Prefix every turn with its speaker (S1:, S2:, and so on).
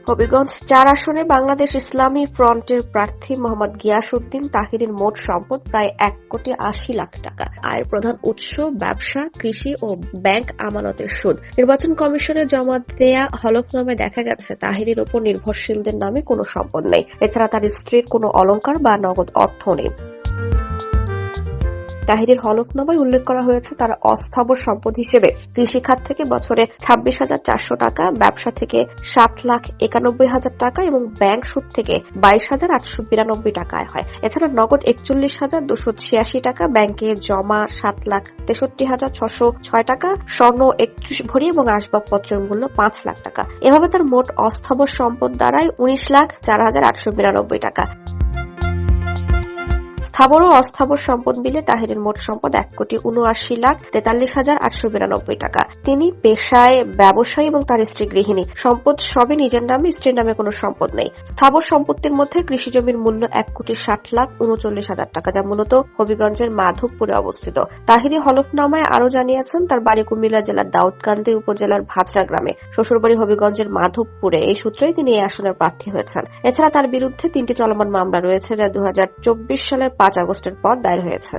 S1: হবিগঞ্জ ৪ আসনে বাংলাদেশ ইসলামী ফ্রন্টের প্রার্থী মোহাম্মদ গিয়াসউদ্দিন তাহিরের মোট সম্পদ প্রায় ১,৮০,০০,০০০ টাকা। আয়ের প্রধান উৎস ব্যবসা, কৃষি ও ব্যাংক আমানতের সুদ। নির্বাচন কমিশনে জমা দেয়া হলফনামায় দেখা গেছে তাহিরের ওপর নির্ভরশীলদের নামে কোনো সম্পদ নেই। এছাড়া তার স্ত্রীর কোনো অলংকার বা নগদ অর্থ নেই। তাহিরের হলফনামায় উল্লেখ করা হয়েছে তার অস্থাবর সম্পদ হিসেবে কৃষিখাত থেকে বছরে ২৬,৪০০ টাকা, ব্যবসা থেকে ৭,৯১,০০০ টাকা এবং ব্যাংক সুদ থেকে ২২,৮৯২ টাকা আয় হয়। এছাড়া নগদ ৪১,২৮৬ টাকা, ব্যাংকে জমা ৭,৬৩,৬০৬ টাকা, স্বর্ণ ৩১ ভরি এবং আসবাবপত্রের মূল্য ৫ লাখ টাকা। এভাবে তার মোট অস্থাবর সম্পদ দাঁড়ায় ১৯,০৪,৮৯২ টাকা। স্থাবর ও অস্থাবর সম্পদ মিলে তাহিরের মোট সম্পদ ১,৭৯,৪৩,৮৯২ টাকা। তিনি পেশায় ব্যবসায়ী এবং তার স্ত্রী গৃহিণী। সম্পদ সবই নিজের নামে, স্ত্রীর নামে কোনো সম্পদ নেই। স্থাবর সম্পত্তির মধ্যে কৃষি জমির মূল্য ১,৬০,৩৯,০০০ টাকা, যা মূলত হবিগঞ্জের মাধবপুরে অবস্থিত। তাহিরি হলফনামায় আরও জানিয়েছেন তার বাড়ি কুমিল্লা জেলার দাউদকান্দি উপজেলার ভাজরা গ্রামে, শ্বশুরবাড়ি হবিগঞ্জের মাধবপুরে। এই সূত্রেই তিনি এই আসনের প্রার্থী হয়েছেন। এছাড়া তার বিরুদ্ধে ৩টি চলমান মামলা রয়েছে, যা ২০২৪ সালের ৫ আগস্টের পর দায়ের হয়েছে।